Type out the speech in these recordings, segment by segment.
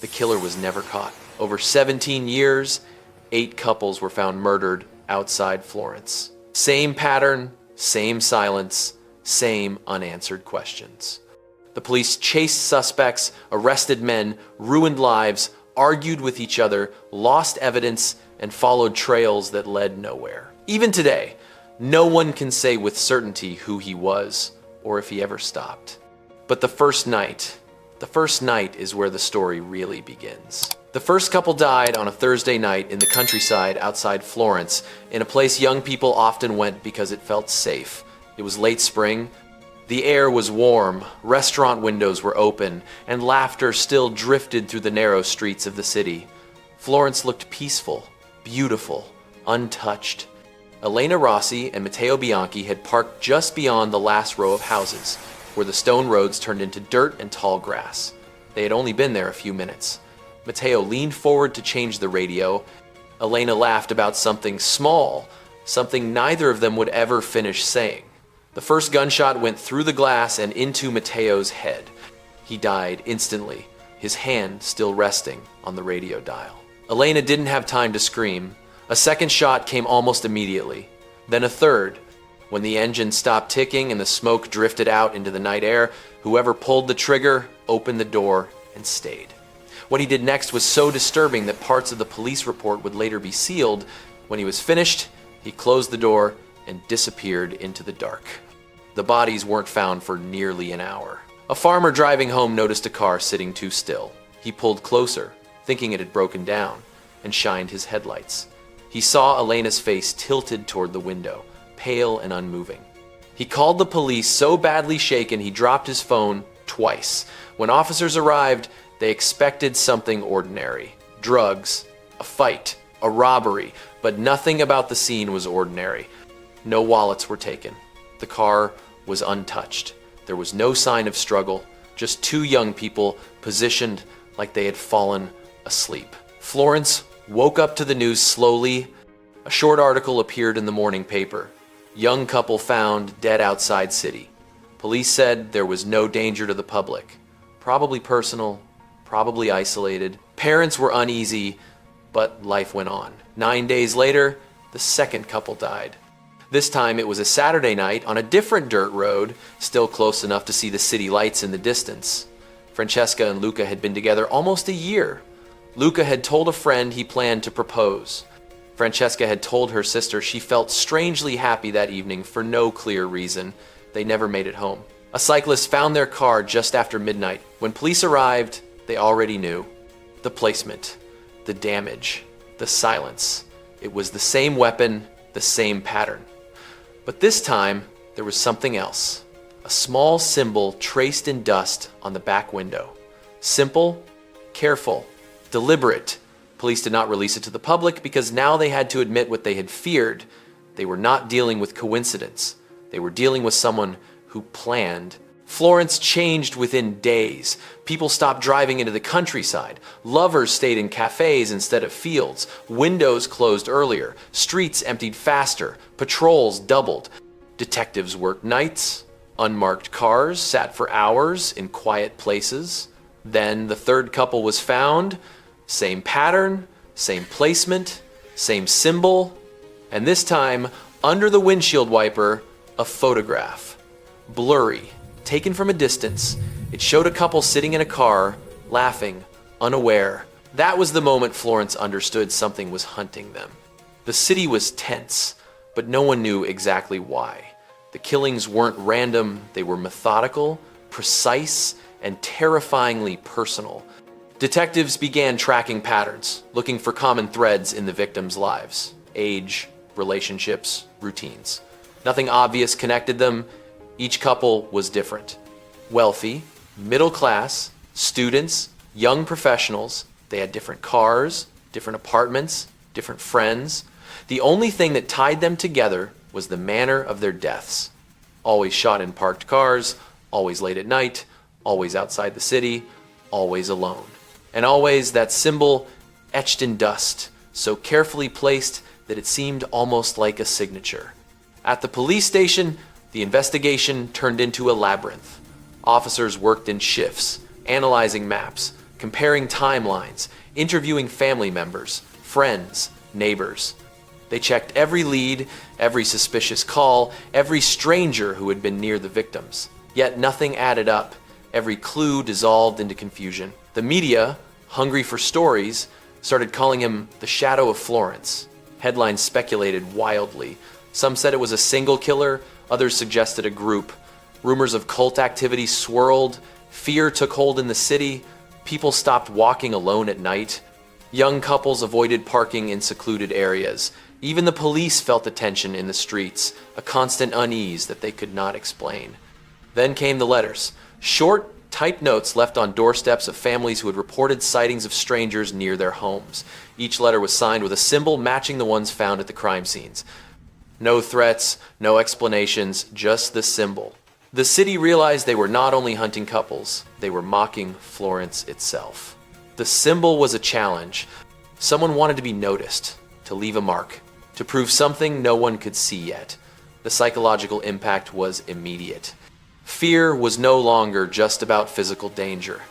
The killer was never caught. Over 17 years, 8 couples were found murdered outside Florence. Same pattern, same silence, same unanswered questions. The police chased suspects, arrested men, ruined lives, argued with each other, lost evidence, and followed trails that led nowhere. Even today, no one can say with certainty who he was or if he ever stopped. But the first night is where the story really begins. The first couple died on a Thursday night in the countryside outside Florence, in a place young people often went because it felt safe. It was late spring. The air was warm, restaurant windows were open, and laughter still drifted through the narrow streets of the city. Florence looked peaceful, beautiful, untouched. Elena Rossi and Matteo Bianchi had parked just beyond the last row of houses, where the stone roads turned into dirt and tall grass. They had only been there a few minutes. Matteo leaned forward to change the radio. Elena laughed about something small, something neither of them would ever finish saying. The first gunshot went through the glass and into Matteo's head. He died instantly, his hand still resting on the radio dial. Elena didn't have time to scream. A second shot came almost immediately. Then a third. When the engine stopped ticking and the smoke drifted out into the night air, whoever pulled the trigger opened the door and stayed. What he did next was so disturbing that parts of the police report would later be sealed. When he was finished, he closed the door and disappeared into the dark. The bodies weren't found for nearly an hour. A farmer driving home noticed a car sitting too still. He pulled closer, thinking it had broken down, and shined his headlights. He saw Elena's face tilted toward the window, pale and unmoving. He called the police so badly shaken he dropped his phone twice. When officers arrived, they expected something ordinary. Drugs, a fight, a robbery, but nothing about the scene was ordinary. No wallets were taken. The car was untouched. There was no sign of struggle, just 2 young people positioned like they had fallen asleep. Florence woke up to the news slowly. A short article appeared in the morning paper. Young couple found dead outside city. Police said there was no danger to the public. Probably personal, probably isolated. Parents were uneasy, but life went on. 9 days later, the second couple died. This time it was a Saturday night on a different dirt road, still close enough to see the city lights in the distance. Francesca and Luca had been together almost a year. Luca had told a friend he planned to propose. Francesca had told her sister she felt strangely happy that evening for no clear reason. They never made it home. A cyclist found their car just after midnight. When police arrived, they already knew. The placement, the damage, the silence. It was the same weapon, the same pattern. But this time, there was something else. A small symbol traced in dust on the back window. Simple, careful, deliberate. Police did not release it to the public because now they had to admit what they had feared. They were not dealing with coincidence. They were dealing with someone who planned. Florence changed within days. People stopped driving into the countryside. Lovers stayed in cafes instead of fields. Windows closed earlier. Streets emptied faster. Patrols doubled. Detectives worked nights. Unmarked cars sat for hours in quiet places. Then the third couple was found. Same pattern, same placement, same symbol. And this time, under the windshield wiper, a photograph. Blurry. Taken from a distance, it showed a couple sitting in a car, laughing, unaware. That was the moment Florence understood something was hunting them. The city was tense, but no one knew exactly why. The killings weren't random, they were methodical, precise, and terrifyingly personal. Detectives began tracking patterns, looking for common threads in the victims' lives. Age, relationships, routines. Nothing obvious connected them. Each couple was different. Wealthy, middle class, students, young professionals. They had different cars, different apartments, different friends. The only thing that tied them together was the manner of their deaths. Always shot in parked cars, always late at night, always outside the city, always alone. And always that symbol etched in dust, so carefully placed that it seemed almost like a signature. At the police station, the investigation turned into a labyrinth. Officers worked in shifts, analyzing maps, comparing timelines, interviewing family members, friends, neighbors. They checked every lead, every suspicious call, every stranger who had been near the victims. Yet nothing added up. Every clue dissolved into confusion. The media, hungry for stories, started calling him the Shadow of Florence. Headlines speculated wildly. Some said it was a single killer, others suggested a group. Rumors of cult activity swirled, fear took hold in the city, people stopped walking alone at night. Young couples avoided parking in secluded areas. Even the police felt the tension in the streets, a constant unease that they could not explain. Then came the letters. Short, typed notes left on doorsteps of families who had reported sightings of strangers near their homes. Each letter was signed with a symbol matching the ones found at the crime scenes. No threats, no explanations, just the symbol. The city realized they were not only hunting couples, they were mocking Florence itself. The symbol was a challenge. Someone wanted to be noticed, to leave a mark, to prove something no one could see yet. The psychological impact was immediate. Fear was no longer just about physical danger.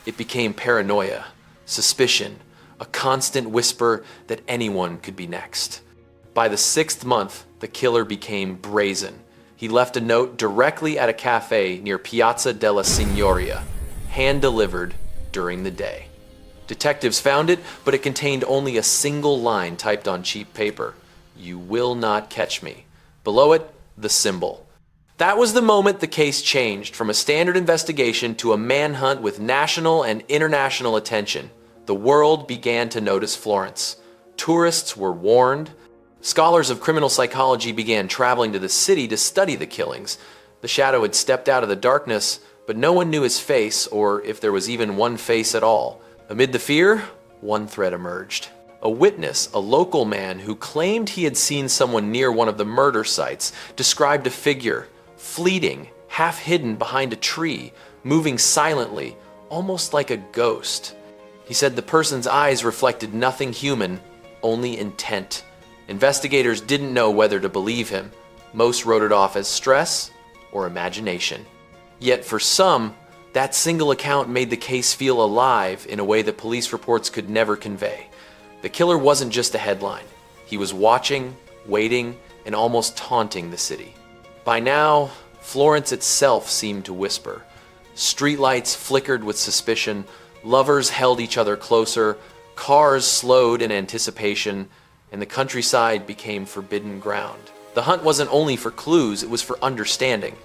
It became paranoia, suspicion, a constant whisper that anyone could be next. By the 6th month, the killer became brazen. He left a note directly at a cafe near Piazza della Signoria, hand-delivered during the day. Detectives found it, but it contained only a single line typed on cheap paper. "You will not catch me." Below it, the symbol. That was the moment the case changed from a standard investigation to a manhunt with national and international attention. The world began to notice Florence. Tourists were warned. Scholars of criminal psychology began traveling to the city to study the killings. The shadow had stepped out of the darkness, but no one knew his face, or if there was even one face at all. Amid the fear, one thread emerged. A witness, a local man who claimed he had seen someone near one of the murder sites, described a figure, fleeting, half hidden behind a tree, moving silently, almost like a ghost. He said the person's eyes reflected nothing human, only intent. Investigators didn't know whether to believe him. Most wrote it off as stress or imagination. Yet for some, that single account made the case feel alive in a way that police reports could never convey. The killer wasn't just a headline. He was watching, waiting, and almost taunting the city. By now, Florence itself seemed to whisper. Streetlights flickered with suspicion, lovers held each other closer, cars slowed in anticipation, and the countryside became forbidden ground. The hunt wasn't only for clues, it was for understanding.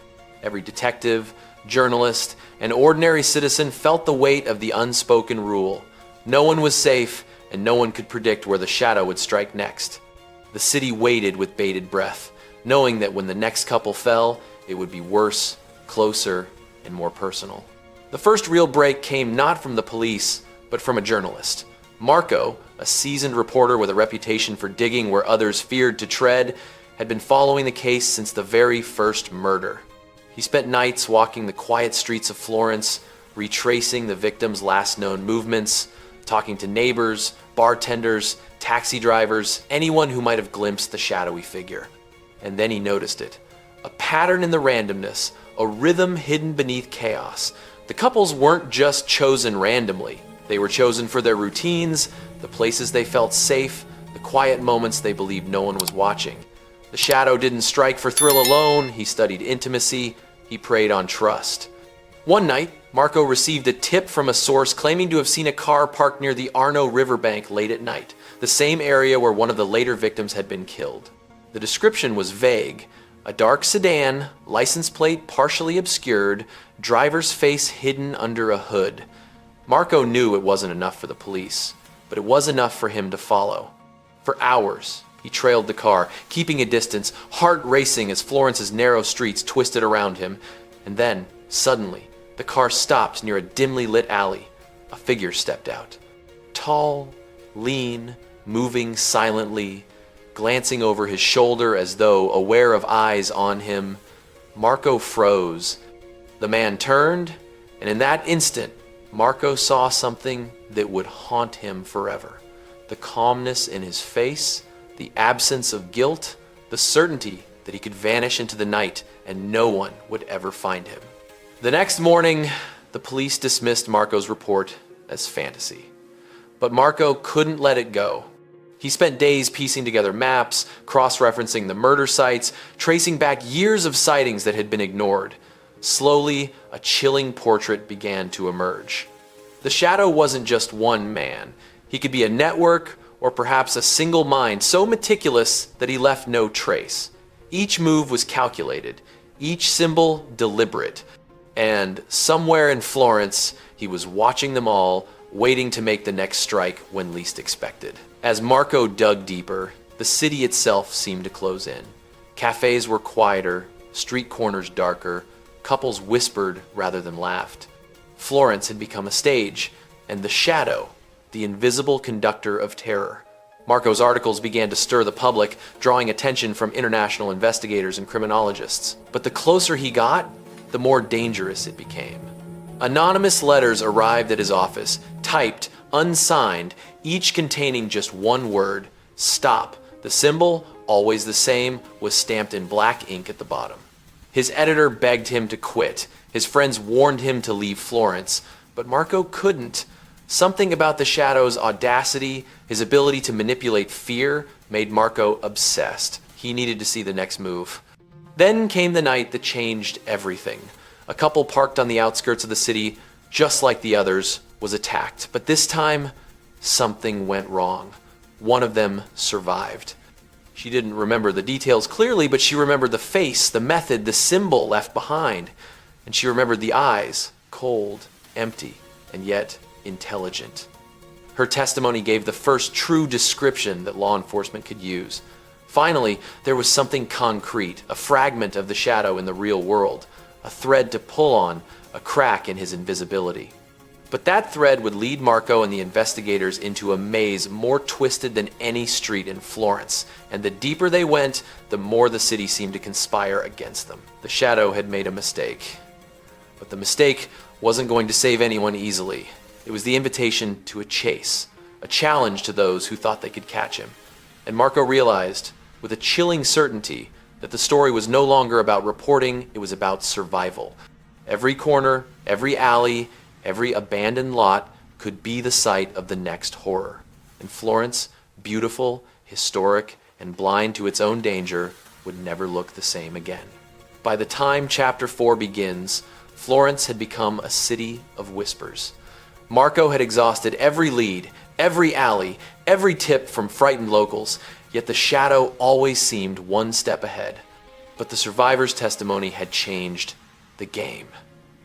Every detective, journalist, and ordinary citizen felt the weight of the unspoken rule. No one was safe, and no one could predict where the shadow would strike next. The city waited with bated breath, knowing that when the next couple fell, it would be worse, closer, and more personal. The first real break came not from the police, but from a journalist. Marco, a seasoned reporter with a reputation for digging where others feared to tread, had been following the case since the very first murder. He spent nights walking the quiet streets of Florence, retracing the victim's last known movements, talking to neighbors, bartenders, taxi drivers, anyone who might have glimpsed the shadowy figure. And then he noticed it. A pattern in the randomness, a rhythm hidden beneath chaos. The couples weren't just chosen randomly. They were chosen for their routines, the places they felt safe, the quiet moments they believed no one was watching. The shadow didn't strike for thrill alone, he studied intimacy, he preyed on trust. One night, Marco received a tip from a source claiming to have seen a car parked near the Arno riverbank late at night, the same area where one of the later victims had been killed. The description was vague. A dark sedan, license plate partially obscured, driver's face hidden under a hood. Marco knew it wasn't enough for the police, but it was enough for him to follow. For hours, he trailed the car, keeping a distance, heart racing as Florence's narrow streets twisted around him. And then, suddenly, the car stopped near a dimly lit alley. A figure stepped out. Tall, lean, moving silently, glancing over his shoulder as though aware of eyes on him. Marco froze. The man turned, and in that instant, Marco saw something that would haunt him forever. The calmness in his face, the absence of guilt, the certainty that he could vanish into the night and no one would ever find him. The next morning, the police dismissed Marco's report as fantasy. But Marco couldn't let it go. He spent days piecing together maps, cross-referencing the murder sites, tracing back years of sightings that had been ignored. Slowly, a chilling portrait began to emerge. The shadow wasn't just one man. He could be a network or perhaps a single mind so meticulous that he left no trace. Each move was calculated, each symbol deliberate, and somewhere in Florence, he was watching them all, waiting to make the next strike when least expected. As Marco dug deeper, the city itself seemed to close in. Cafes were quieter, street corners darker, couples whispered rather than laughed. Florence had become a stage, and the shadow, the invisible conductor of terror. Marco's articles began to stir the public, drawing attention from international investigators and criminologists. But the closer he got, the more dangerous it became. Anonymous letters arrived at his office, typed, unsigned, each containing just one word: stop. The symbol, always the same, was stamped in black ink at the bottom. His editor begged him to quit. His friends warned him to leave Florence, but Marco couldn't. Something about the shadow's audacity, his ability to manipulate fear, made Marco obsessed. He needed to see the next move. Then came the night that changed everything. A couple parked on the outskirts of the city, just like the others, was attacked. But this time, something went wrong. One of them survived. She didn't remember the details clearly, but she remembered the face, the method, the symbol left behind. And she remembered the eyes, cold, empty, and yet intelligent. Her testimony gave the first true description that law enforcement could use. Finally, there was something concrete, a fragment of the shadow in the real world, a thread to pull on, a crack in his invisibility. But that thread would lead Marco and the investigators into a maze more twisted than any street in Florence, and the deeper they went, the more the city seemed to conspire against them. The shadow had made a mistake. But the mistake wasn't going to save anyone easily. It was the invitation to a chase, a challenge to those who thought they could catch him. And Marco realized, with a chilling certainty, that the story was no longer about reporting, it was about survival. Every corner, every alley, every abandoned lot could be the site of the next horror. And Florence, beautiful, historic, and blind to its own danger, would never look the same again. By the time Chapter 4 begins, Florence had become a city of whispers. Marco had exhausted every lead, every alley, every tip from frightened locals, yet the shadow always seemed one step ahead. But the survivor's testimony had changed the game.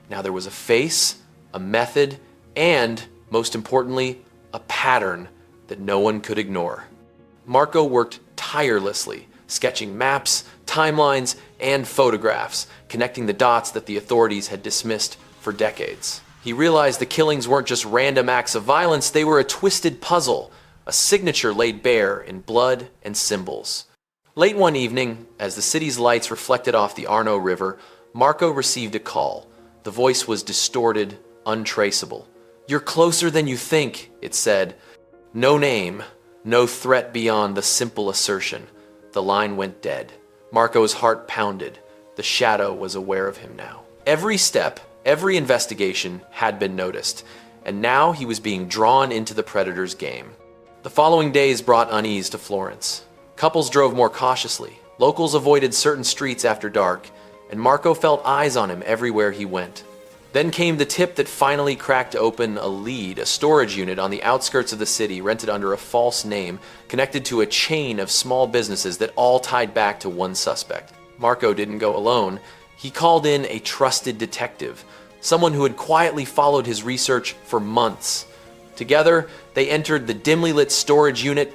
Now there was a face, a method, and, most importantly, a pattern that no one could ignore. Marco worked tirelessly, sketching maps, timelines, and photographs, connecting the dots that the authorities had dismissed for decades. He realized the killings weren't just random acts of violence, they were a twisted puzzle, a signature laid bare in blood and symbols. Late one evening, as the city's lights reflected off the Arno River, Marco received a call. The voice was distorted, untraceable. "You're closer than you think," it said. No name, no threat beyond the simple assertion. The line went dead. Marco's heart pounded. The shadow was aware of him now. Every step, every investigation had been noticed, and now he was being drawn into the predator's game. The following days brought unease to Florence. Couples drove more cautiously. Locals avoided certain streets after dark, and Marco felt eyes on him everywhere he went. Then came the tip that finally cracked open a lead, a storage unit on the outskirts of the city rented under a false name, connected to a chain of small businesses that all tied back to one suspect. Marco didn't go alone. He called in a trusted detective, someone who had quietly followed his research for months. Together, they entered the dimly lit storage unit.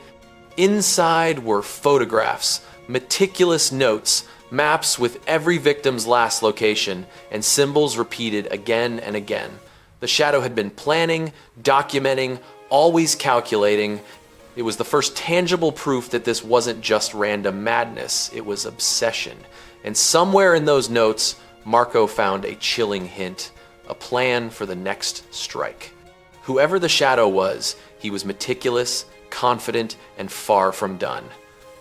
Inside were photographs, meticulous notes, maps with every victim's last location, and symbols repeated again and again. The shadow had been planning, documenting, always calculating. It was the first tangible proof that this wasn't just random madness, it was obsession. And somewhere in those notes, Marco found a chilling hint, a plan for the next strike. Whoever the shadow was, he was meticulous, confident, and far from done.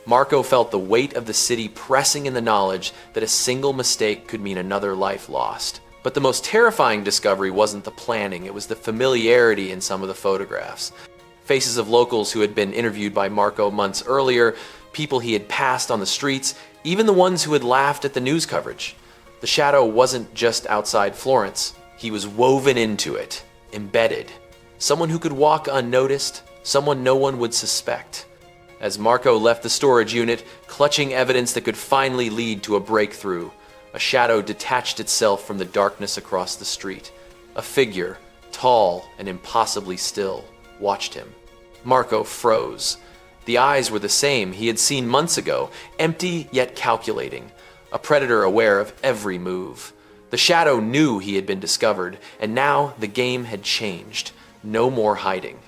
Marco felt the weight of the city pressing in the knowledge that a single mistake could mean another life lost. But the most terrifying discovery wasn't the planning, it was the familiarity in some of the photographs. Faces of locals who had been interviewed by Marco months earlier, people he had passed on the streets, even the ones who had laughed at the news coverage. The shadow wasn't just outside Florence, he was woven into it, embedded. Someone who could walk unnoticed, someone no one would suspect. As Marco left the storage unit, clutching evidence that could finally lead to a breakthrough, a shadow detached itself from the darkness across the street. A figure, tall and impossibly still, watched him. Marco froze. The eyes were the same he had seen months ago, empty yet calculating, a predator aware of every move. The shadow knew he had been discovered, and now the game had changed. No more hiding.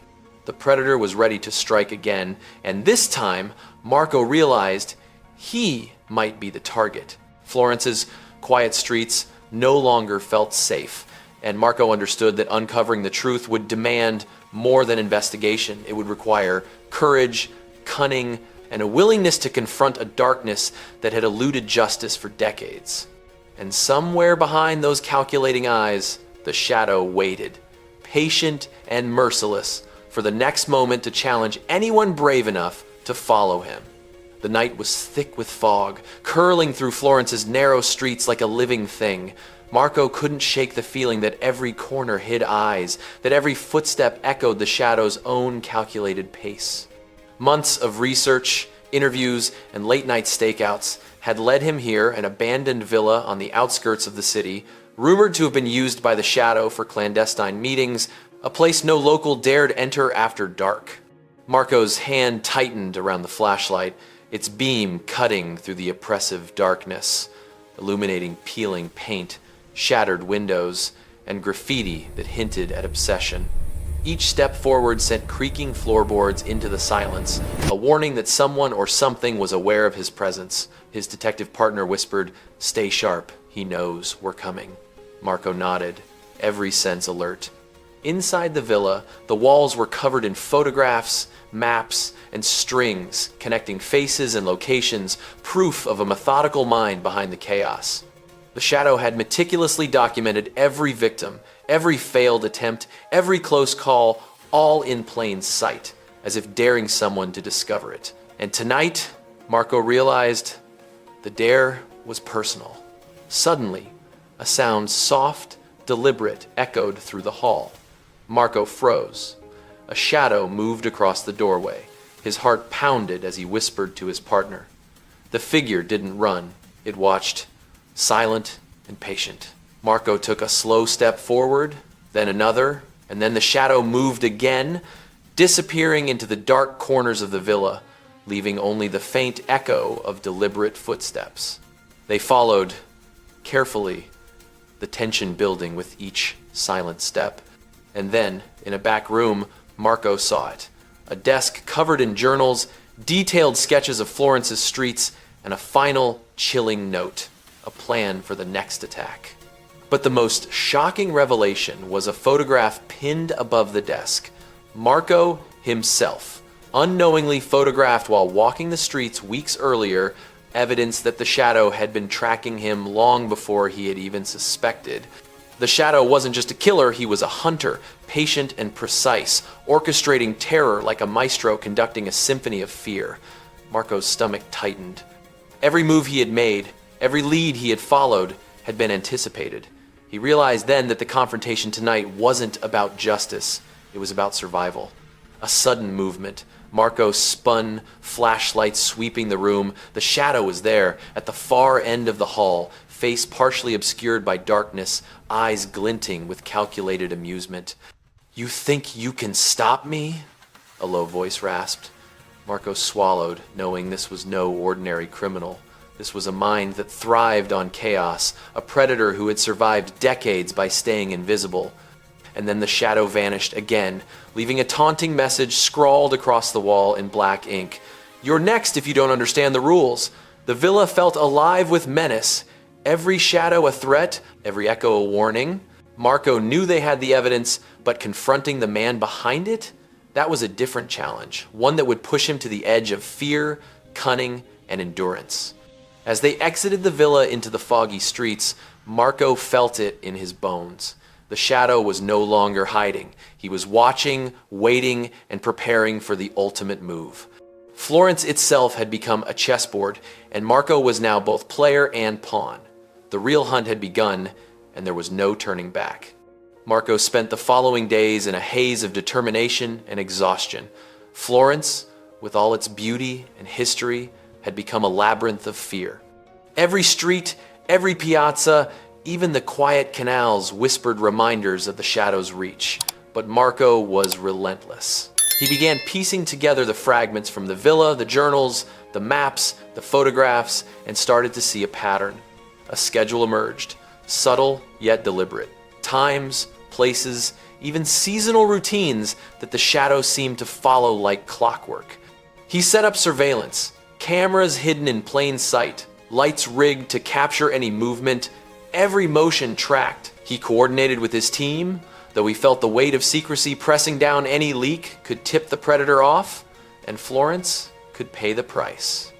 The predator was ready to strike again, and this time, Marco realized he might be the target. Florence's quiet streets no longer felt safe, and Marco understood that uncovering the truth would demand more than investigation. It would require courage, cunning, and a willingness to confront a darkness that had eluded justice for decades. And somewhere behind those calculating eyes, the shadow waited, patient and merciless, for the next moment to challenge anyone brave enough to follow him. The night was thick with fog, curling through Florence's narrow streets like a living thing. Marco couldn't shake the feeling that every corner hid eyes, that every footstep echoed the shadow's own calculated pace. Months of research, interviews, and late-night stakeouts had led him here, an abandoned villa on the outskirts of the city, rumored to have been used by the shadow for clandestine meetings, a place no local dared enter after dark. Marco's hand tightened around the flashlight, its beam cutting through the oppressive darkness, illuminating peeling paint, shattered windows, and graffiti that hinted at obsession. Each step forward sent creaking floorboards into the silence, a warning that someone or something was aware of his presence. His detective partner whispered, "Stay sharp, he knows we're coming." Marco nodded, every sense alert. Inside the villa, the walls were covered in photographs, maps, and strings connecting faces and locations, proof of a methodical mind behind the chaos. The shadow had meticulously documented every victim, every failed attempt, every close call, all in plain sight, as if daring someone to discover it. And tonight, Marco realized, the dare was personal. Suddenly, a sound soft, deliberate echoed through the hall. Marco froze. A shadow moved across the doorway. His heart pounded as he whispered to his partner. The figure didn't run. It watched, silent and patient. Marco took a slow step forward, then another, and then the shadow moved again, disappearing into the dark corners of the villa, leaving only the faint echo of deliberate footsteps. They followed, carefully, the tension building with each silent step. And then, in a back room, Marco saw it. A desk covered in journals, detailed sketches of Florence's streets, and a final, chilling note, a plan for the next attack. But the most shocking revelation was a photograph pinned above the desk. Marco himself, unknowingly photographed while walking the streets weeks earlier, evidence that the shadow had been tracking him long before he had even suspected. The shadow wasn't just a killer, he was a hunter, patient and precise, orchestrating terror like a maestro conducting a symphony of fear. Marco's stomach tightened. Every move he had made, every lead he had followed, had been anticipated. He realized then that the confrontation tonight wasn't about justice, it was about survival. A sudden movement. Marco spun, flashlight sweeping the room. The shadow was there, at the far end of the hall, face partially obscured by darkness, eyes glinting with calculated amusement. "You think you can stop me?" a low voice rasped. Marco swallowed, knowing this was no ordinary criminal. This was a mind that thrived on chaos, a predator who had survived decades by staying invisible. And then the shadow vanished again, leaving a taunting message scrawled across the wall in black ink. "You're next if you don't understand the rules." The villa felt alive with menace. Every shadow a threat, every echo a warning. Marco knew they had the evidence, but confronting the man behind it? That was a different challenge, one that would push him to the edge of fear, cunning, and endurance. As they exited the villa into the foggy streets, Marco felt it in his bones. The shadow was no longer hiding. He was watching, waiting, and preparing for the ultimate move. Florence itself had become a chessboard, and Marco was now both player and pawn. The real hunt had begun, and there was no turning back. Marco spent the following days in a haze of determination and exhaustion. Florence, with all its beauty and history, had become a labyrinth of fear. Every street, every piazza, even the quiet canals whispered reminders of the shadow's reach. But Marco was relentless. He began piecing together the fragments from the villa, the journals, the maps, the photographs, and started to see a pattern. A schedule emerged, subtle yet deliberate. Times, places, even seasonal routines that the shadow seemed to follow like clockwork. He set up surveillance, cameras hidden in plain sight, lights rigged to capture any movement, every motion tracked. He coordinated with his team, though he felt the weight of secrecy pressing down any leak could tip the predator off, and Florence could pay the price.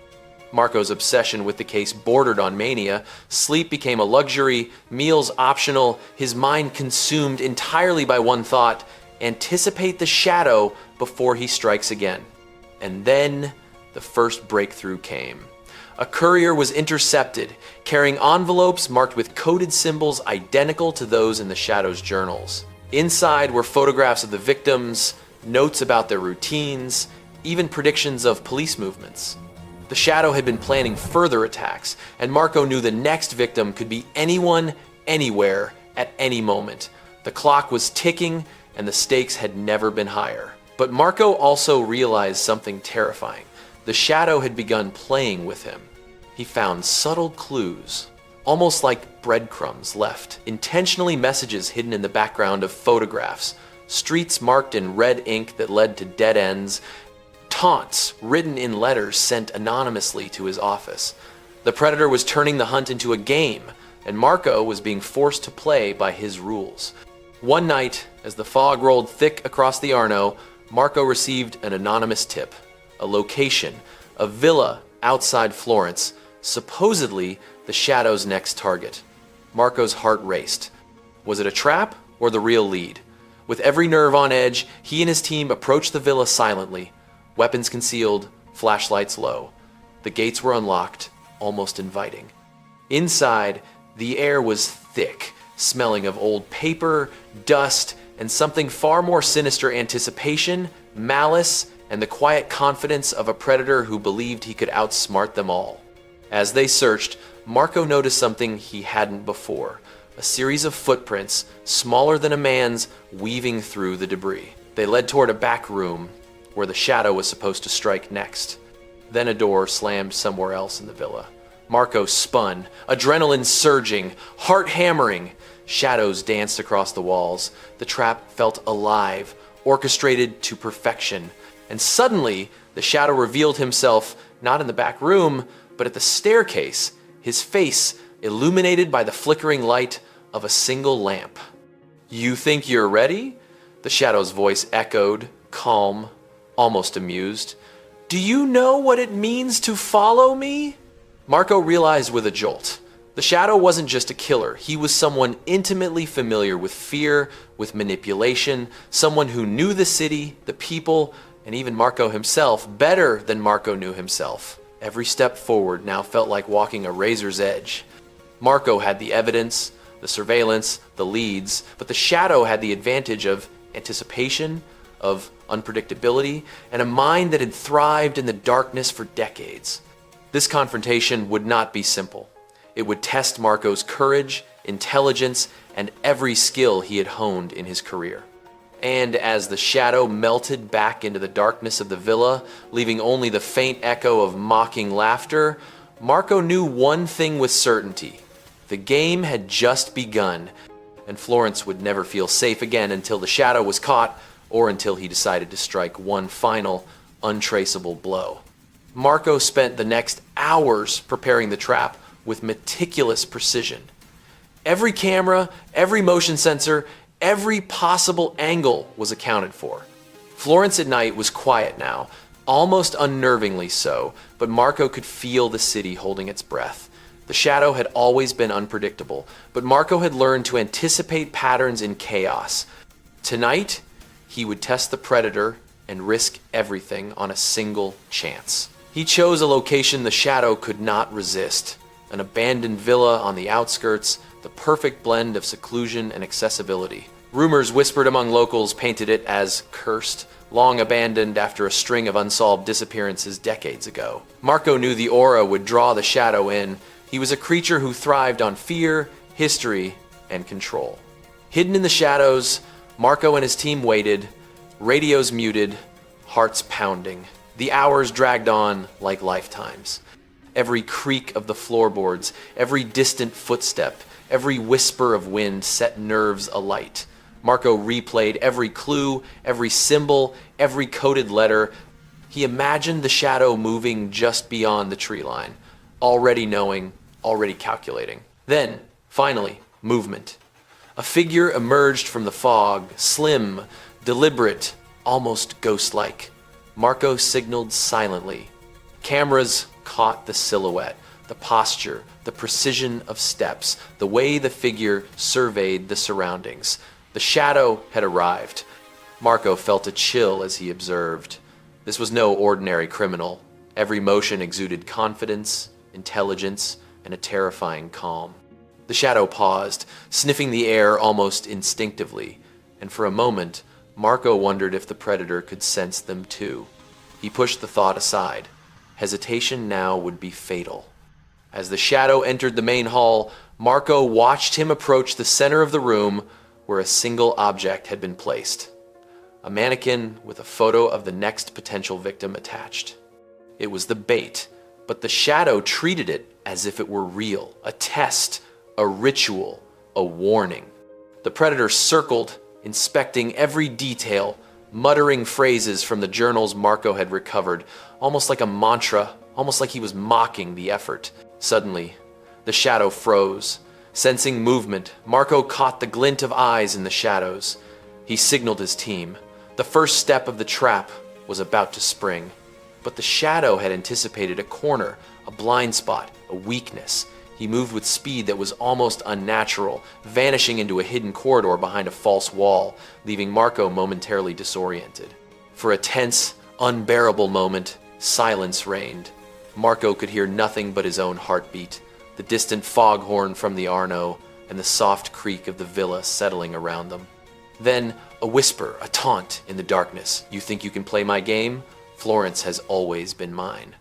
Marco's obsession with the case bordered on mania. Sleep became a luxury, meals optional, his mind consumed entirely by one thought: anticipate the shadow before he strikes again. And then the first breakthrough came. A courier was intercepted, carrying envelopes marked with coded symbols identical to those in the shadow's journals. Inside were photographs of the victims, notes about their routines, even predictions of police movements. The shadow had been planning further attacks, and Marco knew the next victim could be anyone, anywhere, at any moment. The clock was ticking, and the stakes had never been higher. But Marco also realized something terrifying. The shadow had begun playing with him. He found subtle clues, almost like breadcrumbs left, intentionally messages hidden in the background of photographs, streets marked in red ink that led to dead ends, taunts written in letters sent anonymously to his office. The predator was turning the hunt into a game, and Marco was being forced to play by his rules. One night, as the fog rolled thick across the Arno, Marco received an anonymous tip. A location, a villa outside Florence, supposedly the shadow's next target. Marco's heart raced. Was it a trap or the real lead? With every nerve on edge, he and his team approached the villa silently, weapons concealed, flashlights low. The gates were unlocked, almost inviting. Inside, the air was thick, smelling of old paper, dust, and something far more sinister: anticipation, malice, and the quiet confidence of a predator who believed he could outsmart them all. As they searched, Marco noticed something he hadn't before: a series of footprints, smaller than a man's, weaving through the debris. They led toward a back room where the shadow was supposed to strike next. Then a door slammed somewhere else in the villa. Marco spun, adrenaline surging, heart hammering. Shadows danced across the walls. The trap felt alive, orchestrated to perfection. And suddenly, the shadow revealed himself not in the back room, but at the staircase, his face illuminated by the flickering light of a single lamp. "You think you're ready?" The shadow's voice echoed, calm, almost amused. "Do you know what it means to follow me?" Marco realized with a jolt. The shadow wasn't just a killer. He was someone intimately familiar with fear, with manipulation, someone who knew the city, the people, and even Marco himself better than Marco knew himself. Every step forward now felt like walking a razor's edge. Marco had the evidence, the surveillance, the leads, but the shadow had the advantage of anticipation, of unpredictability, and a mind that had thrived in the darkness for decades. This confrontation would not be simple. It would test Marco's courage, intelligence, and every skill he had honed in his career. And as the shadow melted back into the darkness of the villa, leaving only the faint echo of mocking laughter, Marco knew one thing with certainty: the game had just begun, and Florence would never feel safe again until the shadow was caught, or until he decided to strike one final, untraceable blow. Marco spent the next hours preparing the trap with meticulous precision. Every camera, every motion sensor, every possible angle was accounted for. Florence at night was quiet now, almost unnervingly so, but Marco could feel the city holding its breath. The shadow had always been unpredictable, but Marco had learned to anticipate patterns in chaos. Tonight, he would test the predator and risk everything on a single chance. He chose a location the shadow could not resist, an abandoned villa on the outskirts, the perfect blend of seclusion and accessibility. Rumors whispered among locals painted it as cursed, long abandoned after a string of unsolved disappearances decades ago. Marco knew the aura would draw the shadow in. He was a creature who thrived on fear, history, and control. Hidden in the shadows, Marco and his team waited, radios muted, hearts pounding. The hours dragged on like lifetimes. Every creak of the floorboards, every distant footstep, every whisper of wind set nerves alight. Marco replayed every clue, every symbol, every coded letter. He imagined the shadow moving just beyond the tree line, already knowing, already calculating. Then, finally, movement. A figure emerged from the fog, slim, deliberate, almost ghost-like. Marco signaled silently. Cameras caught the silhouette, the posture, the precision of steps, the way the figure surveyed the surroundings. The shadow had arrived. Marco felt a chill as he observed. This was no ordinary criminal. Every motion exuded confidence, intelligence, and a terrifying calm. The shadow paused, sniffing the air almost instinctively, and for a moment, Marco wondered if the predator could sense them too. He pushed the thought aside. Hesitation now would be fatal. As the shadow entered the main hall, Marco watched him approach the center of the room where a single object had been placed. A mannequin with a photo of the next potential victim attached. It was the bait, but the shadow treated it as if it were real, a test, a ritual, a warning. The predator circled, inspecting every detail, muttering phrases from the journals Marco had recovered, almost like a mantra, almost like he was mocking the effort. Suddenly, the shadow froze. Sensing movement, Marco caught the glint of eyes in the shadows. He signaled his team. The first step of the trap was about to spring. But the shadow had anticipated a corner, a blind spot, a weakness. He moved with speed that was almost unnatural, vanishing into a hidden corridor behind a false wall, leaving Marco momentarily disoriented. For a tense, unbearable moment, silence reigned. Marco could hear nothing but his own heartbeat, the distant foghorn from the Arno, and the soft creak of the villa settling around them. Then, a whisper, a taunt in the darkness. "You think you can play my game? Florence has always been mine."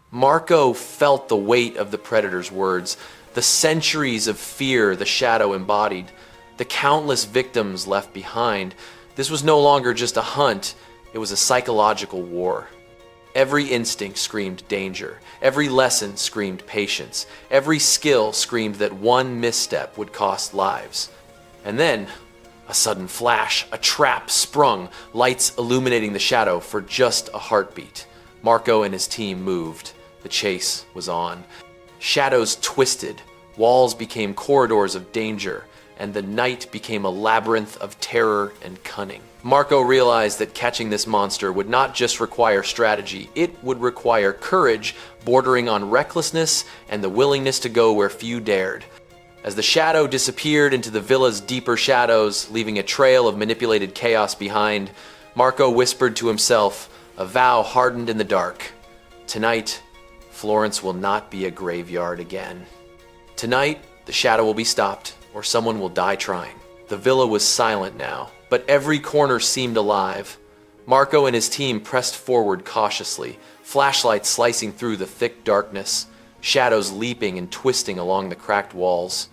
Marco felt the weight of the predator's words, the centuries of fear the shadow embodied, the countless victims left behind. This was no longer just a hunt, it was a psychological war. Every instinct screamed danger. Every lesson screamed patience. Every skill screamed that one misstep would cost lives. And then, a sudden flash, a trap sprung, lights illuminating the shadow for just a heartbeat. Marco and his team moved. The chase was on. Shadows twisted, walls became corridors of danger, and the night became a labyrinth of terror and cunning. Marco realized that catching this monster would not just require strategy, it would require courage bordering on recklessness and the willingness to go where few dared. As the shadow disappeared into the villa's deeper shadows, leaving a trail of manipulated chaos behind, Marco whispered to himself, a vow hardened in the dark. Tonight, Florence will not be a graveyard again. Tonight, the shadow will be stopped, or someone will die trying. The villa was silent now, but every corner seemed alive. Marco and his team pressed forward cautiously, flashlights slicing through the thick darkness, shadows leaping and twisting along the cracked walls.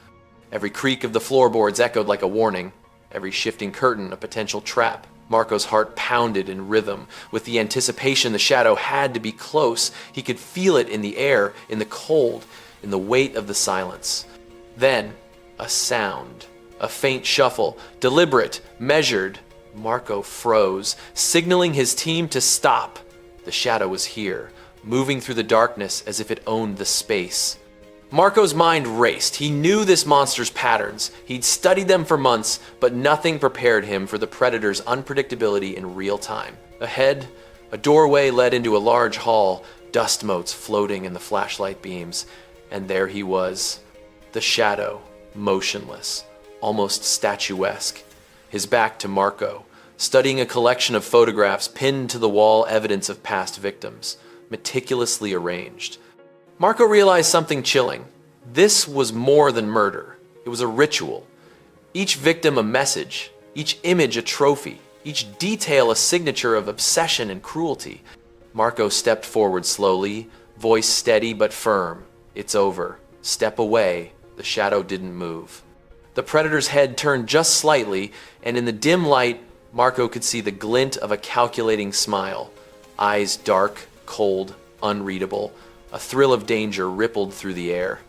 Every creak of the floorboards echoed like a warning, every shifting curtain a potential trap. Marco's heart pounded in rhythm. With the anticipation the shadow had to be close, he could feel it in the air, in the cold, in the weight of the silence. Then, a sound. A faint shuffle, deliberate, measured. Marco froze, signaling his team to stop. The shadow was here, moving through the darkness as if it owned the space. Marco's mind raced. He knew this monster's patterns. He'd studied them for months, but nothing prepared him for the predator's unpredictability in real time. Ahead, A doorway led into a large hall, dust motes floating in the flashlight beams, and there he was, the shadow, motionless, almost statuesque, his back to Marco, studying a collection of photographs pinned to the wall, evidence of past victims, meticulously arranged. Marco realized something chilling. This was more than murder. It was a ritual. Each victim a message, each image a trophy, each detail a signature of obsession and cruelty. Marco stepped forward slowly, voice steady but firm. It's over. Step away. The shadow didn't move. The predator's head turned just slightly, and in the dim light, Marco could see the glint of a calculating smile. Eyes dark, cold, unreadable. A thrill of danger rippled through the air.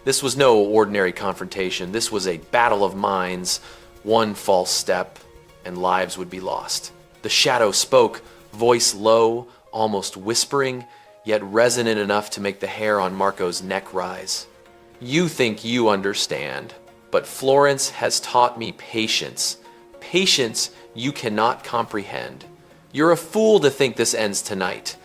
This was no ordinary confrontation. This was a battle of minds. One false step, and lives would be lost. The shadow spoke, voice low, almost whispering, yet resonant enough to make the hair on Marco's neck rise. You think you understand, but Florence has taught me patience. Patience you cannot comprehend. You're a fool to think this ends tonight.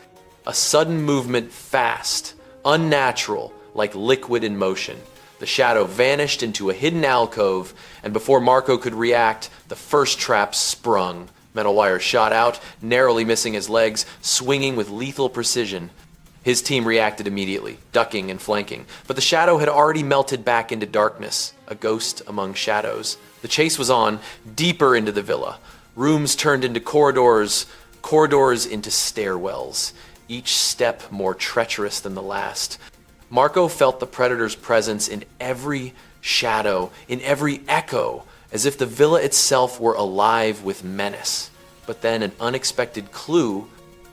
A sudden movement, fast, unnatural, like liquid in motion. The shadow vanished into a hidden alcove, and before Marco could react, the first trap sprung. Metal wire shot out, narrowly missing his legs, swinging with lethal precision. His team reacted immediately, ducking and flanking, but the shadow had already melted back into darkness, a ghost among shadows. The chase was on, deeper into the villa. Rooms turned into corridors, corridors into stairwells, each step more treacherous than the last. Marco felt the predator's presence in every shadow, in every echo, as if the villa itself were alive with menace. But then an unexpected clue,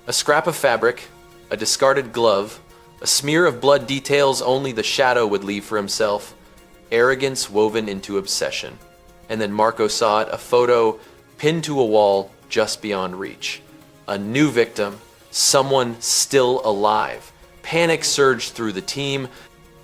a scrap of fabric, a discarded glove, a smear of blood details only the shadow would leave for himself, arrogance woven into obsession. And then Marco saw it, a photo pinned to a wall just beyond reach. A new victim, someone still alive. Panic surged through the team.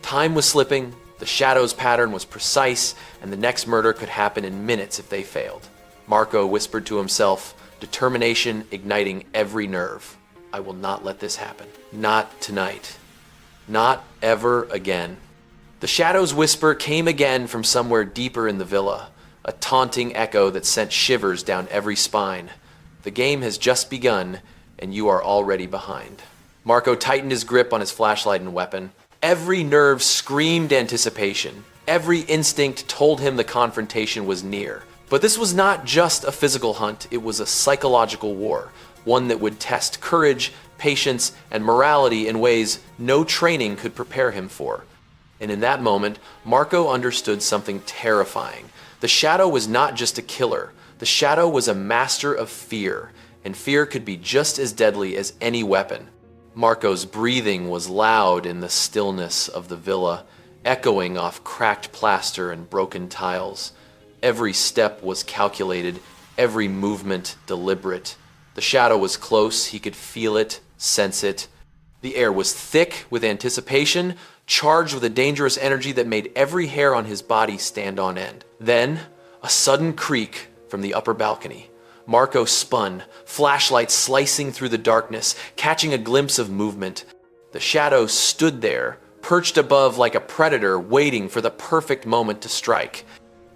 Time was slipping, the shadow's pattern was precise, and the next murder could happen in minutes if they failed. Marco whispered to himself, determination igniting every nerve. I will not let this happen. Not tonight. Not ever again. The shadow's whisper came again from somewhere deeper in the villa, a taunting echo that sent shivers down every spine. The game has just begun, and you are already behind. Marco tightened his grip on his flashlight and weapon. Every nerve screamed anticipation. Every instinct told him the confrontation was near. But this was not just a physical hunt, it was a psychological war, one that would test courage, patience, and morality in ways no training could prepare him for. And in that moment, Marco understood something terrifying. The shadow was not just a killer. The shadow was a master of fear, and fear could be just as deadly as any weapon. Marco's breathing was loud in the stillness of the villa, echoing off cracked plaster and broken tiles. Every step was calculated, every movement deliberate. The shadow was close, he could feel it, sense it. The air was thick with anticipation, charged with a dangerous energy that made every hair on his body stand on end. Then, a sudden creak from the upper balcony. Marco spun, flashlight slicing through the darkness, catching a glimpse of movement. The shadow stood there, perched above like a predator, waiting for the perfect moment to strike.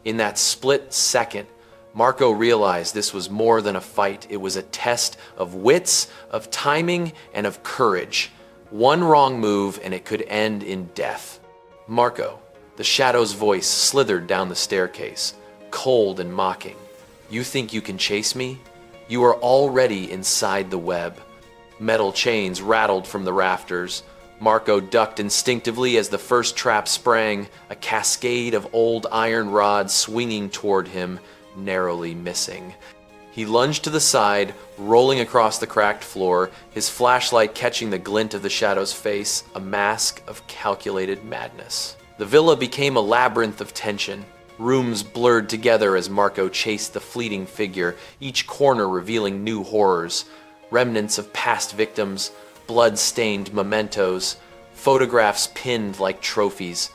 In that split second, Marco realized this was more than a fight. It was a test of wits, of timing, and of courage. One wrong move and it could end in death. Marco, the shadow's voice slithered down the staircase, cold and mocking. You think you can chase me? You are already inside the web. Metal chains rattled from the rafters. Marco ducked instinctively as the first trap sprang, a cascade of old iron rods swinging toward him, narrowly missing. He lunged to the side, rolling across the cracked floor, his flashlight catching the glint of the shadow's face, a mask of calculated madness. The villa became a labyrinth of tension. Rooms blurred together as Marco chased the fleeting figure, each corner revealing new horrors. Remnants of past victims, blood-stained mementos, photographs pinned like trophies.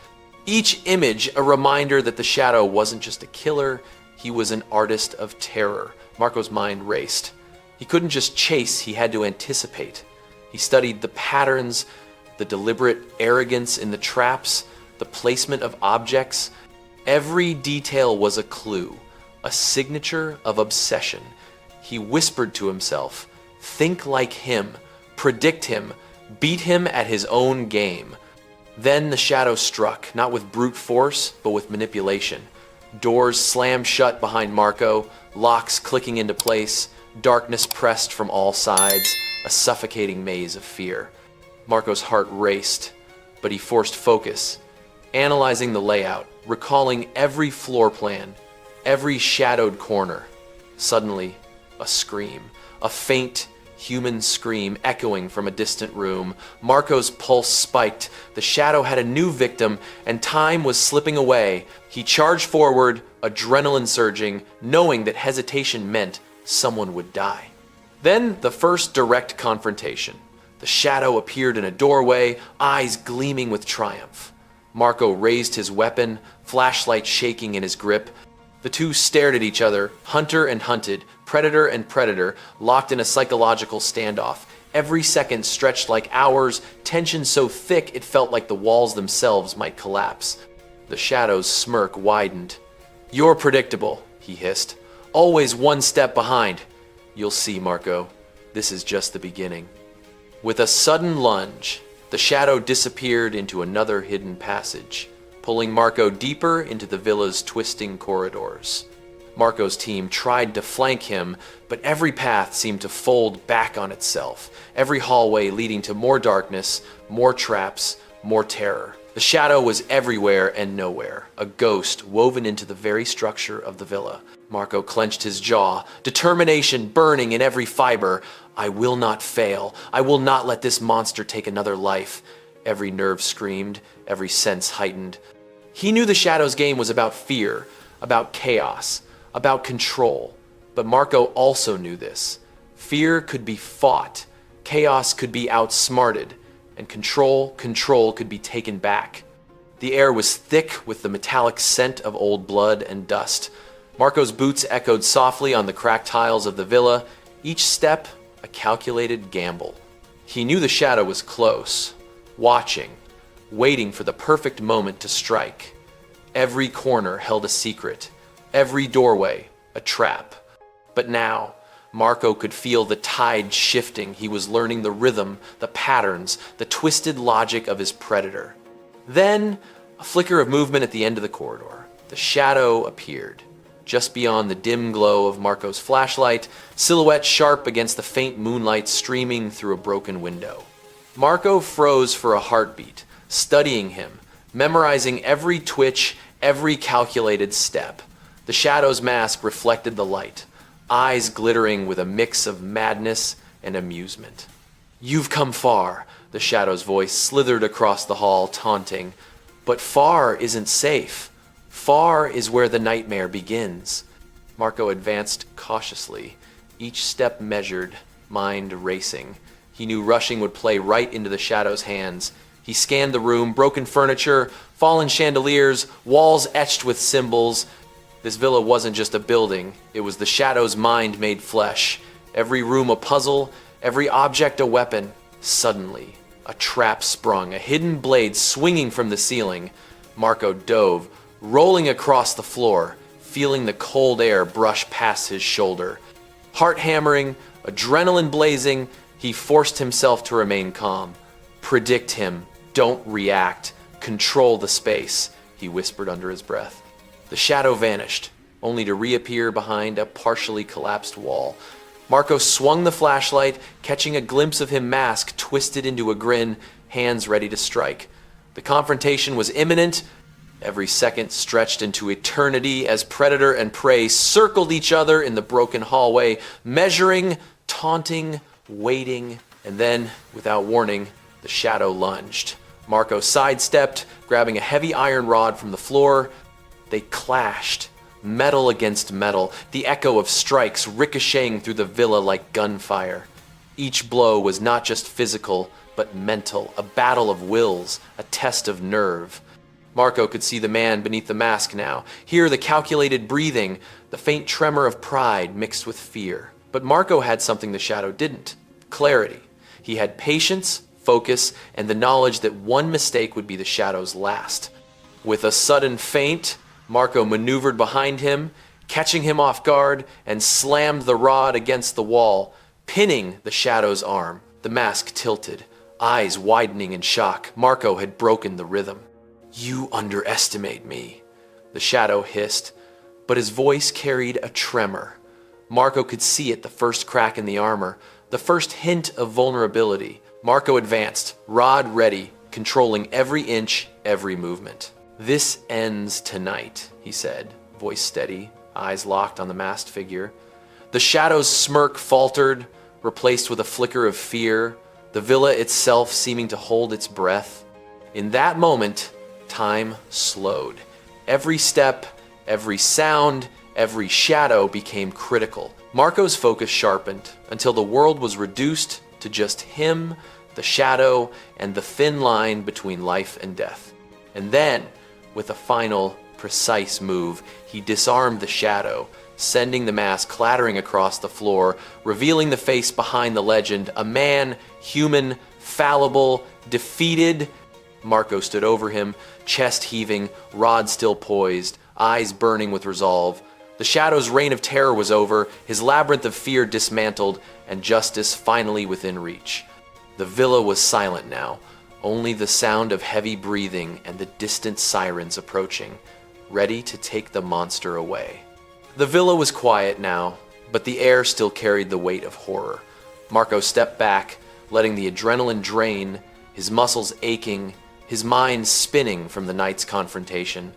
Each image a reminder that the shadow wasn't just a killer, he was an artist of terror. Marco's mind raced. He couldn't just chase, he had to anticipate. He studied the patterns, the deliberate arrogance in the traps, the placement of objects. Every detail was a clue, a signature of obsession. He whispered to himself, think like him, predict him, beat him at his own game. Then the shadow struck, not with brute force, but with manipulation. Doors slammed shut behind Marco, locks clicking into place, darkness pressed from all sides, a suffocating maze of fear. Marco's heart raced, but he forced focus, analyzing the layout, recalling every floor plan, every shadowed corner. Suddenly, a scream, a faint human scream echoing from a distant room. Marco's pulse spiked. The shadow had a new victim, and time was slipping away. He charged forward, adrenaline surging, knowing that hesitation meant someone would die. Then the first direct confrontation. The shadow appeared in a doorway, eyes gleaming with triumph. Marco raised his weapon, flashlight shaking in his grip. The two stared at each other, hunter and hunted, predator and predator, locked in a psychological standoff. Every second stretched like hours, tension so thick it felt like the walls themselves might collapse. The shadow's smirk widened. "You're predictable," he hissed. "Always one step behind." "You'll see, Marco. This is just the beginning." With a sudden lunge, the shadow disappeared into another hidden passage, pulling Marco deeper into the villa's twisting corridors. Marco's team tried to flank him, but every path seemed to fold back on itself, every hallway leading to more darkness, more traps, more terror. The shadow was everywhere and nowhere, a ghost woven into the very structure of the villa. Marco clenched his jaw, determination burning in every fiber. "I will not fail. I will not let this monster take another life." Every nerve screamed, every sense heightened. He knew the shadow's game was about fear, about chaos, about control. But Marco also knew this. Fear could be fought, chaos could be outsmarted, and control could be taken back. The air was thick with the metallic scent of old blood and dust. Marco's boots echoed softly on the cracked tiles of the villa, each step a calculated gamble. He knew the shadow was close, watching, waiting for the perfect moment to strike. Every corner held a secret, every doorway a trap. But now, Marco could feel the tide shifting. He was learning the rhythm, the patterns, the twisted logic of his predator. Then, a flicker of movement at the end of the corridor. The shadow appeared, just beyond the dim glow of Marco's flashlight, silhouette sharp against the faint moonlight streaming through a broken window. Marco froze for a heartbeat, studying him, memorizing every twitch, every calculated step. The shadow's mask reflected the light, eyes glittering with a mix of madness and amusement. "You've come far," the shadow's voice slithered across the hall, taunting. "But far isn't safe. Far is where the nightmare begins." Marco advanced cautiously, each step measured, mind racing. He knew rushing would play right into the shadow's hands. He scanned the room, broken furniture, fallen chandeliers, walls etched with symbols. This villa wasn't just a building, it was the shadow's mind made flesh. Every room a puzzle, every object a weapon. Suddenly, a trap sprung, a hidden blade swinging from the ceiling. Marco dove, rolling across the floor, feeling the cold air brush past his shoulder. Heart hammering, adrenaline blazing, he forced himself to remain calm. "Predict him, don't react, control the space," he whispered under his breath. The shadow vanished, only to reappear behind a partially collapsed wall. Marco swung the flashlight, catching a glimpse of him masked, twisted into a grin, hands ready to strike. The confrontation was imminent. Every second stretched into eternity as predator and prey circled each other in the broken hallway, measuring, taunting, waiting, and then, without warning, the shadow lunged. Marco sidestepped, grabbing a heavy iron rod from the floor. They clashed, metal against metal, the echo of strikes ricocheting through the villa like gunfire. Each blow was not just physical, but mental, a battle of wills, a test of nerve. Marco could see the man beneath the mask now, hear the calculated breathing, the faint tremor of pride mixed with fear. But Marco had something the shadow didn't: clarity. He had patience, focus, and the knowledge that one mistake would be the shadow's last. With a sudden feint, Marco maneuvered behind him, catching him off guard, and slammed the rod against the wall, pinning the shadow's arm. The mask tilted, eyes widening in shock. Marco had broken the rhythm. "You underestimate me," the shadow hissed, but his voice carried a tremor. Marco could see it, the first crack in the armor, the first hint of vulnerability. Marco advanced, rod ready, controlling every inch, every movement. "This ends tonight," he said, voice steady, eyes locked on the masked figure. The shadow's smirk faltered, replaced with a flicker of fear, the villa itself seeming to hold its breath. In that moment, time slowed. Every step, every sound, every shadow became critical. Marco's focus sharpened until the world was reduced to just him, the shadow, and the thin line between life and death. And then, with a final, precise move, he disarmed the shadow, sending the mask clattering across the floor, revealing the face behind the legend, a man, human, fallible, defeated. Marco stood over him, chest heaving, rod still poised, eyes burning with resolve. The shadow's reign of terror was over, his labyrinth of fear dismantled, and justice finally within reach. The villa was silent now, only the sound of heavy breathing and the distant sirens approaching, ready to take the monster away. The villa was quiet now, but the air still carried the weight of horror. Marco stepped back, letting the adrenaline drain, his muscles aching, his mind spinning from the night's confrontation.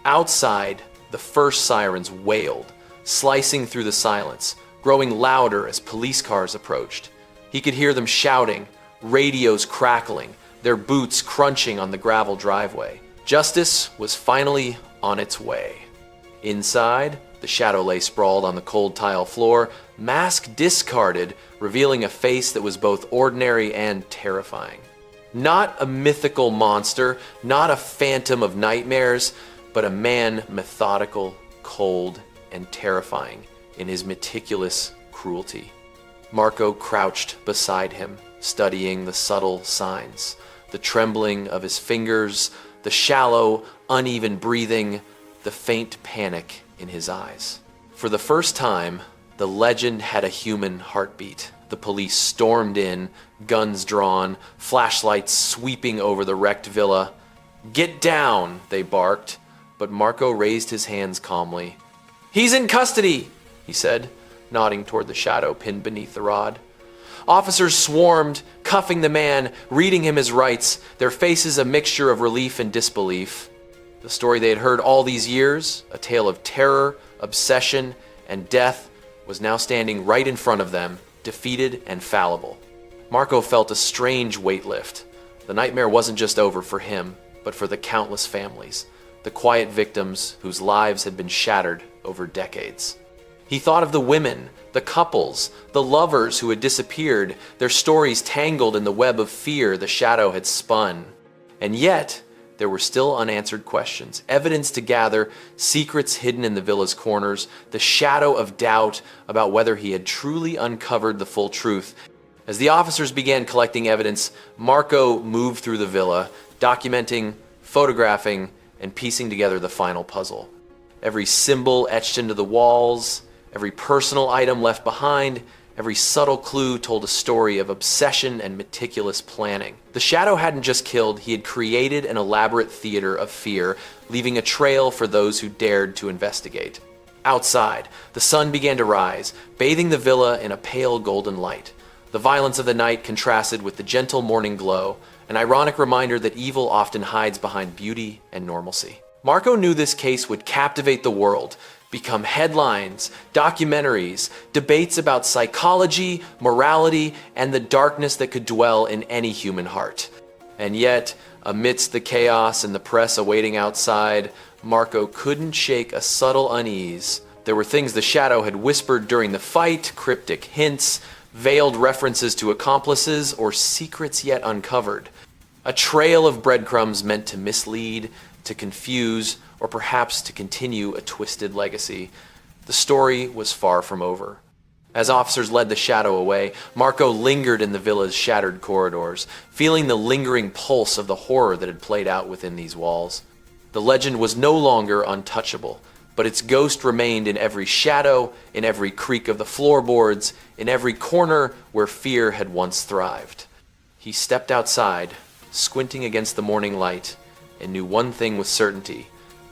Outside, the first sirens wailed, slicing through the silence, growing louder as police cars approached. He could hear them shouting, radios crackling, their boots crunching on the gravel driveway. Justice was finally on its way. Inside, the shadow lay sprawled on the cold tile floor, mask discarded, revealing a face that was both ordinary and terrifying. Not a mythical monster, not a phantom of nightmares, but a man methodical, cold, and terrifying in his meticulous cruelty. Marco crouched beside him, studying the subtle signs, the trembling of his fingers, the shallow, uneven breathing, the faint panic in his eyes. For the first time, the legend had a human heartbeat. The police stormed in, guns drawn, flashlights sweeping over the wrecked villa. "Get down," they barked, but Marco raised his hands calmly. "He's in custody," he said, nodding toward the shadow pinned beneath the rod. Officers swarmed, cuffing the man, reading him his rights, their faces a mixture of relief and disbelief. The story they had heard all these years, a tale of terror, obsession, and death, was now standing right in front of them, defeated and fallible. Marco felt a strange weight lift. The nightmare wasn't just over for him, but for the countless families, the quiet victims whose lives had been shattered over decades. He thought of the women, the couples, the lovers who had disappeared, their stories tangled in the web of fear the shadow had spun. And yet, there were still unanswered questions, evidence to gather, secrets hidden in the villa's corners, the shadow of doubt about whether he had truly uncovered the full truth. As the officers began collecting evidence, Marco moved through the villa, documenting, photographing, and piecing together the final puzzle. Every symbol etched into the walls, every personal item left behind, every subtle clue told a story of obsession and meticulous planning. The shadow hadn't just killed, he had created an elaborate theater of fear, leaving a trail for those who dared to investigate. Outside, the sun began to rise, bathing the villa in a pale golden light. The violence of the night contrasted with the gentle morning glow, an ironic reminder that evil often hides behind beauty and normalcy. Marco knew this case would captivate the world, become headlines, documentaries, debates about psychology, morality, and the darkness that could dwell in any human heart. And yet, amidst the chaos and the press awaiting outside, Marco couldn't shake a subtle unease. There were things the shadow had whispered during the fight, cryptic hints, veiled references to accomplices, or secrets yet uncovered. A trail of breadcrumbs meant to mislead, to confuse, or perhaps to continue a twisted legacy. The story was far from over. As officers led the shadow away, Marco lingered in the villa's shattered corridors, feeling the lingering pulse of the horror that had played out within these walls. The legend was no longer untouchable, but its ghost remained in every shadow, in every creak of the floorboards, in every corner where fear had once thrived. He stepped outside, squinting against the morning light, and knew one thing with certainty.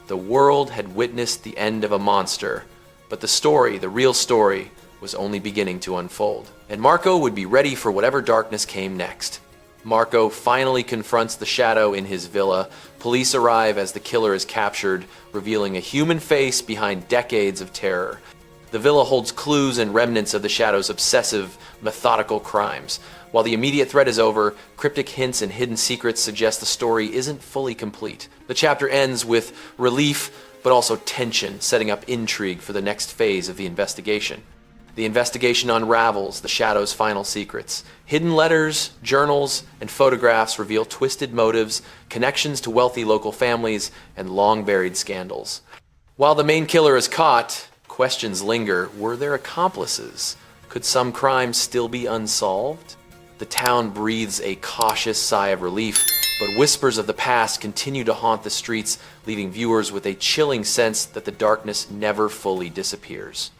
The world had witnessed the end of a monster, but the story, the real story, was only beginning to unfold. And Marco would be ready for whatever darkness came next. Marco finally confronts the shadow in his villa. Police arrive as the killer is captured, revealing a human face behind decades of terror. The villa holds clues and remnants of the shadow's obsessive, methodical crimes. While the immediate threat is over, cryptic hints and hidden secrets suggest the story isn't fully complete. The chapter ends with relief, but also tension, setting up intrigue for the next phase of the investigation. The investigation unravels the shadow's final secrets. Hidden letters, journals, and photographs reveal twisted motives, connections to wealthy local families, and long-buried scandals. While the main killer is caught, questions linger. Were there accomplices? Could some crimes still be unsolved? The town breathes a cautious sigh of relief, but whispers of the past continue to haunt the streets, leaving viewers with a chilling sense that the darkness never fully disappears.